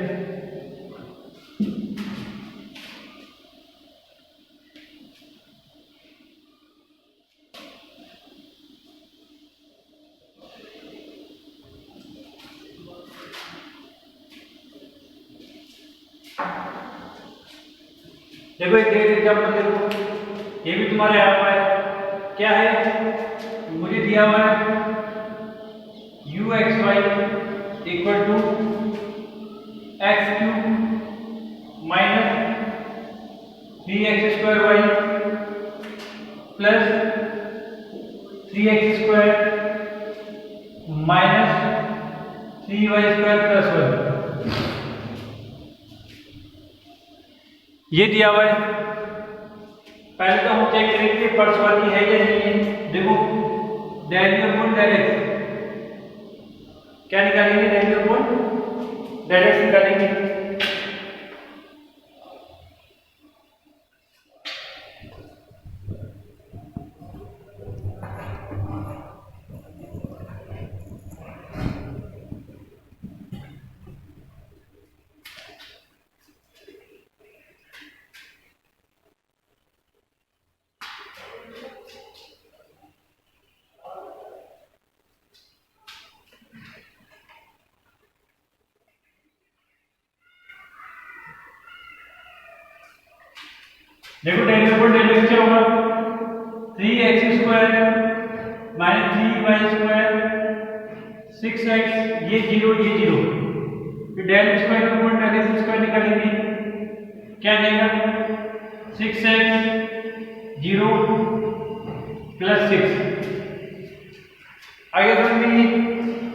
देखो एक एग्जांपल देखो, ये भी तुम्हारे यहाँ पर है, क्या है, मुझे दिया हुआ है u x y equal to x cube minus 3x square y plus 3x square minus 3y square plus 1, ये दिया हुआ है। पहले तो हम चेक करेंगे पर्सवादी है या नहीं है। देखो del u upon del x, क्या निकालेंगे, del u upon del x निकालेंगे। देखो डेल ऊपर डेल एक्स क्या होगा, 3x square minus 3y square 6x, ये 0 ये 0, फिर डेल स्क्वायर ऊपर डेल एक्स स्क्वायर निकालेंगे, क्या देगा 6x 0 प्लस 6, आगे समझेंगे।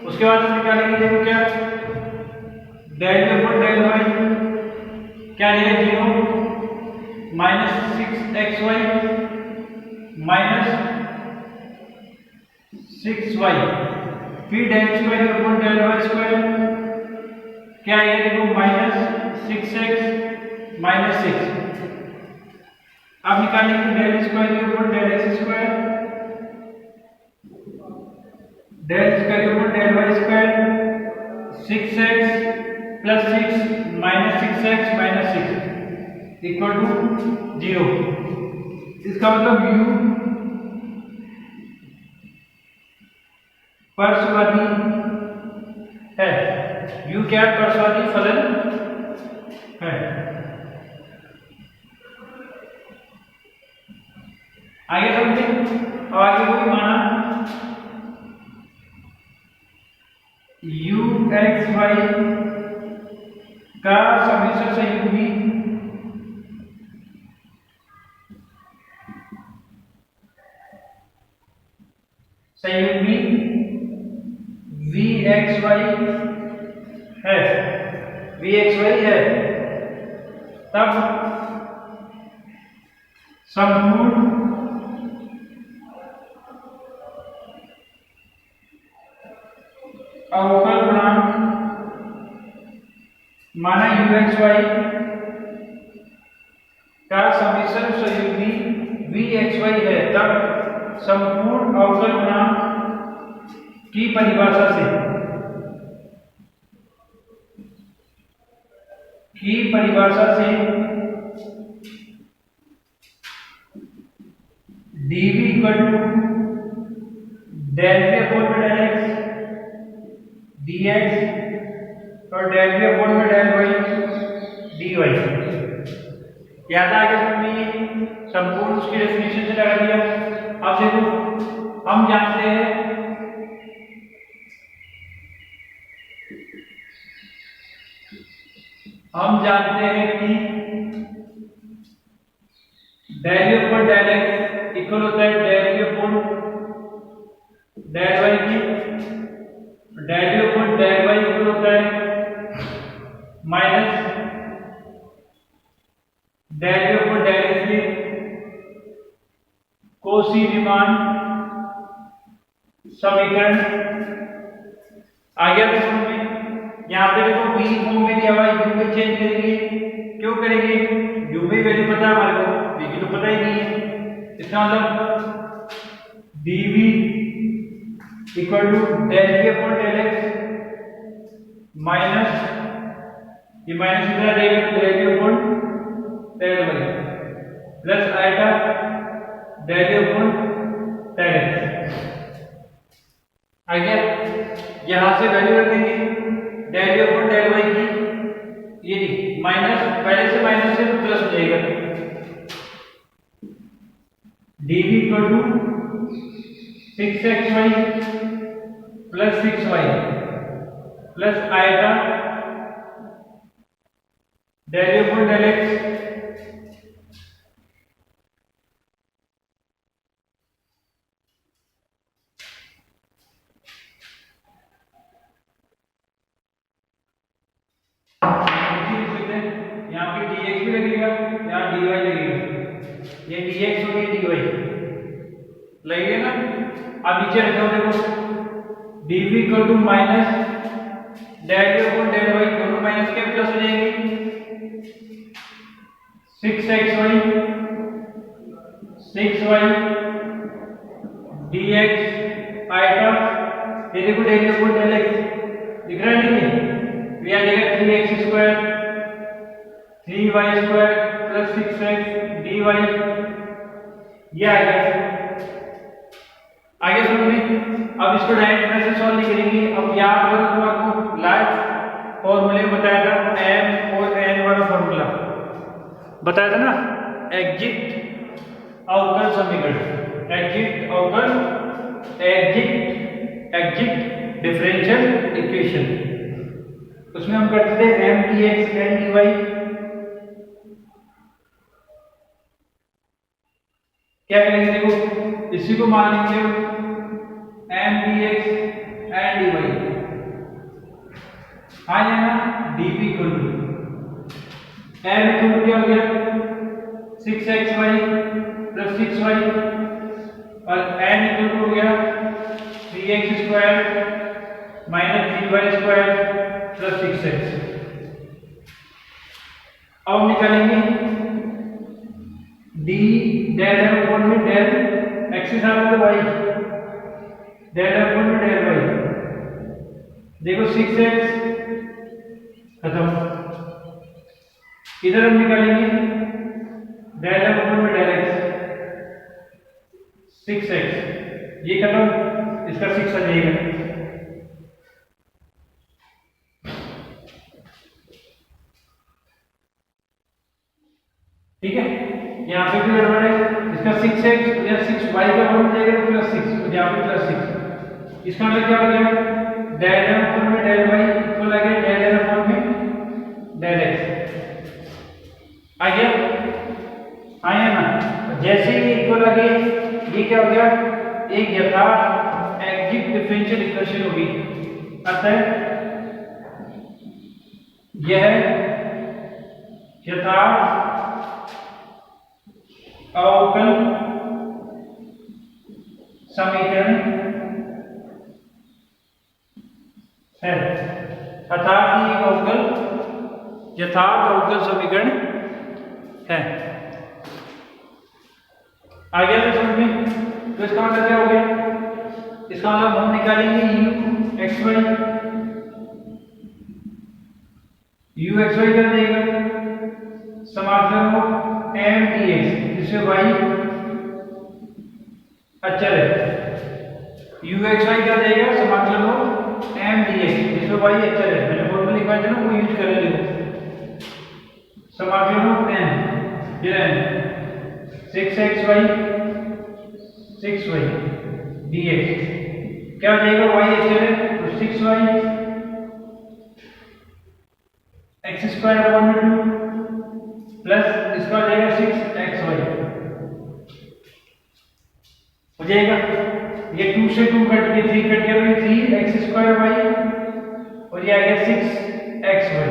उसके बाद हम निकालेंगे, देखो क्या डेल ऊपर डेल y क्या देगा 0 माइनस 6xy माइनस 6y, फिर del square upon del Y square क्या है, देखो माइनस 6x माइनस 6। अब निकालेंगे del square upon del x square, del square upon del Y square 6x plus 6 minus 6x minus 6 equal to 0। इसका मतलब u पर्सवादी है, u क्या पर्सवादी फलन है। आगे समझे, आगे कोई माना u x y का समीकरण संयुग्मी v वी एक्स वाई है, तब संपूर्ण अवकल गुणांक माना यू एक्स वाई का समीकरण संयुग्मी वी एक्स वाई है, तब संपूर्ण अवकल गुणांक की परिभाषा से dv equal to del we upon में डेल एक्स dx और डेल वी अपॉन में डेल वाई dy। याद आ गया हमने संपूर्ण उसकी डेफिनेशन से लगा दिया। अब देखो हम जानते हैं कि del we upon del x equal होता है del we upon del y की, del we upon del Y equal होता है minus del we upon del x की कोसी रीमान समीकरण। आ गया तो समझ में। यहाँ पे देखो v फॉर्म में दिया हुआ है, u में चेंज करेंगे। क्यों करेंगे? u में वैल्यू पता है हमारे को, v की तो पता ही नहीं है। इसका मतलब dv equal to del v upon del x minus ये माइनस इधर रहेगा del v upon del y plus आएगा del v upon del x। आ गया। यहां से वैल्यू रख देंगे del we upon del y की, ये माइनस पहले से माइनस से प्लस हो जाएगा। dv equal to 6xy plus 6y plus आएगा del we upon del x यहाँ पे dx भी लगेगा, यहाँ dy लगेगा, ये dx और ये dy लगेगा ना। अब नीचे रखो देखो dv equal to minus del we upon del y, दोनों माइनस के प्लस हो जाएंगे 6xy 6y dx आएगा, ये देखो del we upon del x दिख रहा है नहीं, ये आ जाएगा 3x square 3y square plus 6x dy, ये आ गया। आगे सुनिए, अब इसको डायरेक्ट मेथड से सॉल्व नहीं करेंगे। अब याद करो तो आपको लास्ट फॉर्मूले बताया था, m और n वाला फॉर्मूला बताया था ना, एग्जिट अवकल समीकरण, एग्जिट डिफरेंशियल इक्वेशन। उसमें हम करते थे m dx n dy, क्या करेंगे देखो इसी को मान लेंगे m dx n dy, आ जाएगा dv equal to m equal to क्या हो गया 6xy प्लस 6y और n इक्वल टू हो गया 3x square minus 3y square plus 6x। अब निकालेंगे d डेल m अपॉन में डेल x के साथ y, डेल m अपॉन में डेल y, देखो 6x खत्म। इधर हम निकालेंगे डेल m अपॉन में डेल x 6x, ये खत्म, इसका 6 आ जाएगा। ठीक है, यहाँ पे भी गड़बड़ है, इसका 6x या 6y का फॉर्म जाएगा तो प्लस 6, यहाँ पे प्लस 6, इसका मतलब क्या हो गया डेल m अपॉन में डेल y इक्वल आ गया डेल n अपॉन में डेल x। आ गया, आया ना। जैसे ही इक्वल आ गया, ये क्या हो गया एक यथार्थ एग्जिट डिफरेंशियल इक्वेशन होगी। अतः यह यथार्थ अवकल समीकरण है। यथार्थ अवकल समीकरण है। आ गया तो समझ में? तो इसका मतलब क्या हो गया? इसका मतलब हम निकालेंगे u x y. u x y क्या देगा? समाकलन हो m dx, जिसमें y अचर है। u एक्स वाई क्या देगा? समाकलन हो m dx, जिसमें y अचर है। मैंने फॉर्मूला लिखवाया था ना, वो यूज कर लियो। समाकलन हो m, ये 6xy 6y dx क्या हो जाएगा? y अचर है तो 6y x square upon 2 plus इसका हो जाएगा 6xy हो जाएगा। ये 2 से 2 कट के 3 कट गया, 3x स्क्वायर y और ये आ गया 6xy।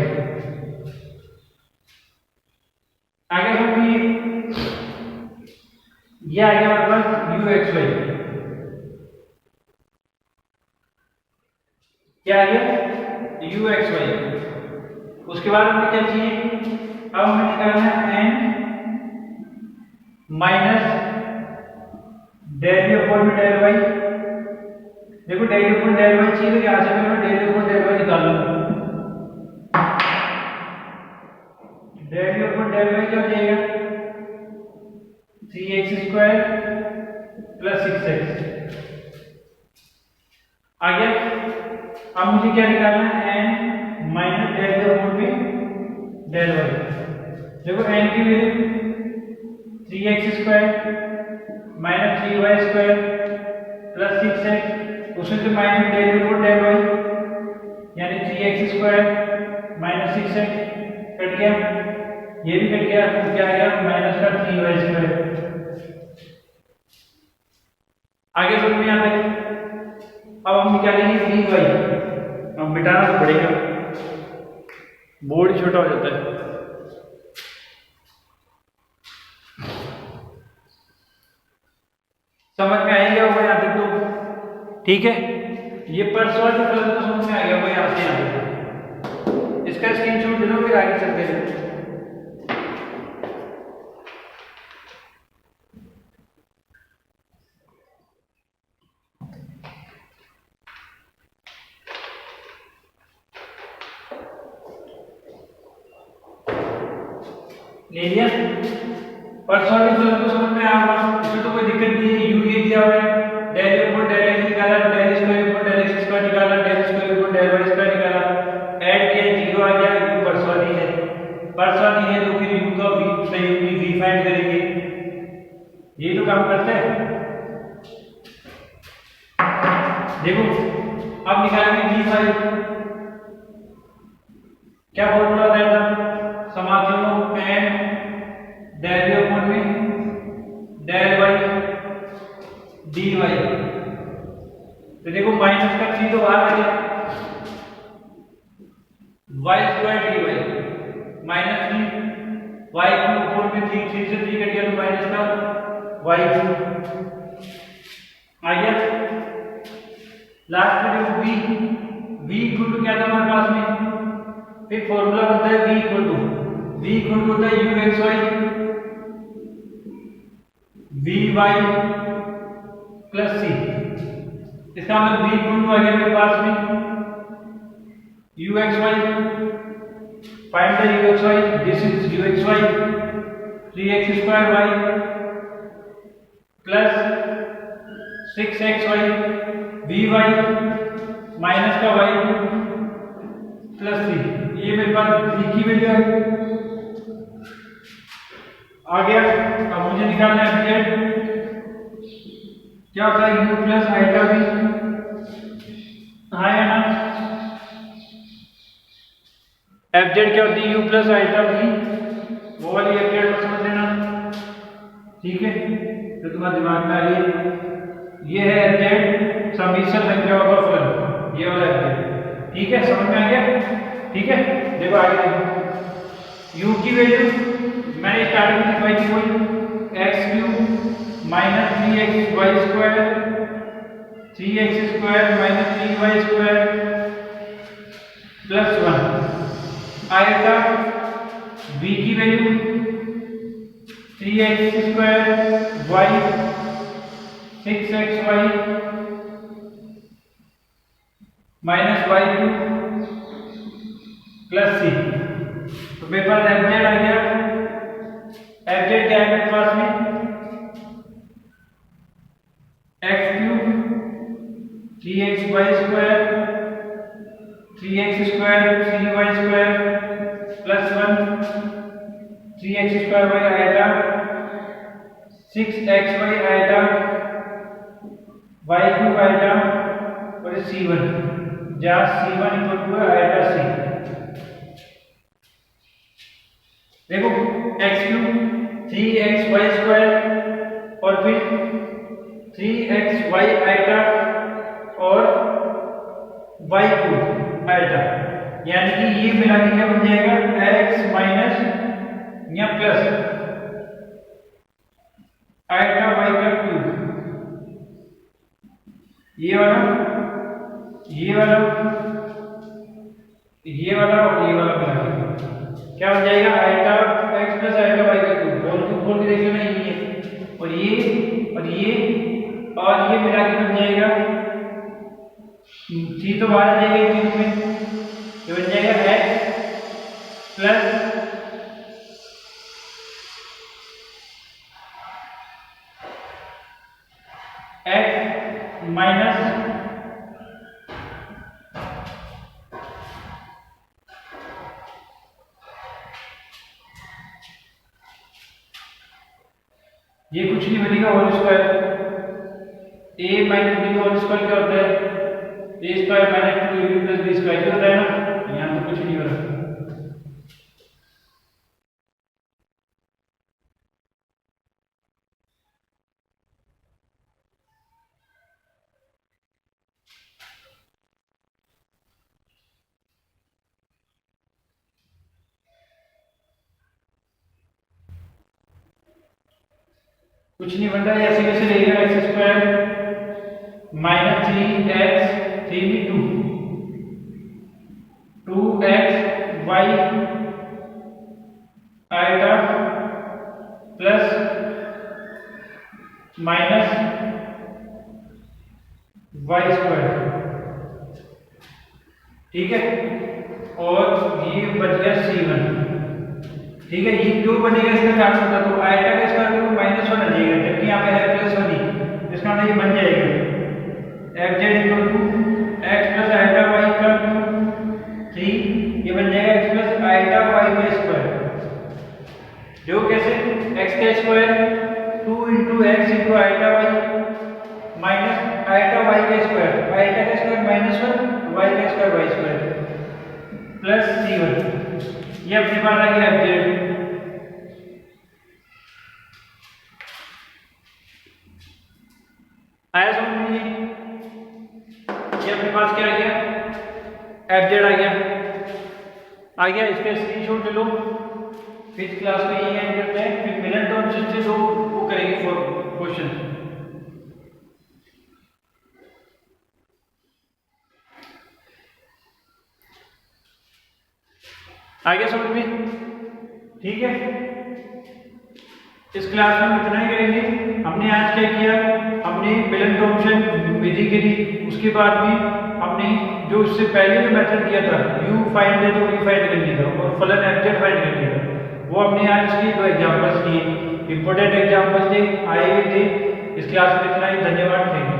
आगे हम ये आ गया हमारे पास u एक्स वाई। क्या आ गया? u x y. उसके बाद हमें क्या चाहिए? अब हमें निकालना है n minus del upon del Y. देखो डेल अपॉन डेल वाई चाहिए तो यहां से मैं डेल अपॉन डेल वाई निकाल लूंगा। डेल अपॉन डेल वाई क्या हो जाएगा? 3x स्क्वायर प्लस 6x आ गया। अब मुझे क्या निकालना है? n माइनस डेल अपॉन में डेल वाई। देखो n की value 3x square minus 3y square plus 6x, उसमें से minus del upon del y यानी 3x square minus 6x cut गया, ये भी कट गया, तो क्या आ गया? माइनस का 3y स्क्वायर। आगे समझ में आता है? अब हम निकालेंगे dy। अब मिटाना तो पड़ेगा, बोर्ड छोटा हो जाता है। समझ में आएगा वो यहाँ तक तो ठीक है। ये परसों वाली प्रश्न तो समझ में आ गया वो यहाँ से यहाँ तक। इसका स्क्रीनशॉट ले लो, फिर आगे चलते हैं। ले लिया? परसों वाली प्रश्न तो समझ में आ गया, इसमें तो कोई दिक्कत नहीं है। u ये दिया हुआ है, डेल अपॉन डेल x निकाला, del square upon del x square निकाला, del square upon del y square निकाला, ऐड किया 0 आ गया। u परसों वाली है, तो फिर u का v फाइंड करेंगे। ये तो काम करते हैं। देखो अब निकालेंगे v फाइंड। क्या फॉर्मूला था? समाकलन n डेल अपॉन में डेल y dy। तो देखो माइनस का 3 तो बाहर आ गया, y square dy minus 3 y cube upon में 3 से 3 कट गया तो माइनस का y क्यूब आ गया। लास्ट में देखो v इक्वल टू क्या था हमारे पास में? फिर फॉर्मूला बनता है v इक्वल टू होता है u x y vy plus c। इसका मतलब v इक्वल टू आ गया मेरे पास में u x y. Find the u x y. This is u x y 3x square y plus 6xy vy minus का y plus c। ये मेरे पास v की वैल्यू है। आ गया। अब मुझे निकालना है z। क्या होता है? u प्लस आइटा v है ना। एफ जेड क्या होती है? u plus iota v। वो वाली एफ जेड को समझ लेना, ठीक है? तो तुम्हारे दिमाग में आ रही है। ये है एफ जेड समीकरण संख्याओं का फलन, ये वाला एफ जेड, ठीक है? समझ में आ गया? ठीक है। देखो आगे देखो, u की वैल्यू मैंने स्टार्टिंग में लिखवाई थी वही x cube minus 3xy square 3x square minus 3y square plus 1 आएगा v की value 3x square y 6xy minus y cube plus c। तो मेरे पास एफजेड आ गया। एफजेड क्या है मेरे पास में x cube 3xy square 3x square 3y square plus 1 3x square y आएगा 6xy आएगा y क्यूब आएगा और c1 जहाँ c1 इक्वल टू आएगा c। देखो x क्यूब 3xy स्क्वायर और फिर 3xy आएगा और y क्यूब आएगा, यानी कि ये मिला के क्या बन जाएगा x माइनस या प्लस आएगा y का क्यूब। ये वाला और ये वाला मिला के क्या बन जाएगा आएगा x प्लस आएगा y का क्यूब। दोनों को खोल के देख लेना, ये और ये मिला के बन जाएगा c तो बाहर आ जाएगा क्यूब में, ये बन जाएगा x प्लस x माइनस ये कुछ नहीं बनेगा whole square a minus b whole square क्या होता है a स्क्वायर minus 2ab plus b square क्या होता है ना, यहाँ तो कुछ नहीं हो रहा। कुछ नहीं बन रहा है, ऐसे कैसे रहेगा एक्स स्क्वायर माइनस 3x 3 भी 2x y आएगा प्लस माइनस y स्क्वायर, ठीक है। और ये बच गया c1, ठीक है। ये क्यों बनेगा इसका क्या होता, तो आएगा का स्क्वायर तो माइनस 1 आ जाएगा, जबकि यहाँ पे है प्लस 1 ही, इसका मतलब ये बन जाएगा fz equal to x plus आएगा y का 3, ये बन जाएगा x प्लस आएगा y का स्क्वायर, जो कैसे x का स्क्वायर 2 इंटू एक्स इंटू आएगा y माइनस आएगा y का स्क्वायर, आएगा का स्क्वायर माइनस 1 y का square y square plus c1। ये अपने पास आ गया fz। आया समझ में, ये अपने पास क्या आ गया fz आ गया। इसका स्क्रीनशॉट ले लो, फिर क्लास में यही एंड करते हैं, फिर मिलन टॉर्चर से दो वो करेंगे क्वेश्चन। आ गया समझ में, ठीक है। इस क्लास में इतना ही करेंगे। हमने आज क्या किया, हमने मिलन टॉर्चर विधि के लिए, उसके बाद में हमने जो इससे पहले जो मेथड दिया था u फाइंड है तो v फाइंड करने का और फलन fz फाइंड करने का, वो हमने आज के दो एग्जांपल्स किए, इंपॉर्टेंट एग्जांपल्स थे, आए हुए थे। इस क्लास में इतना ही, धन्यवाद, थैंक यू।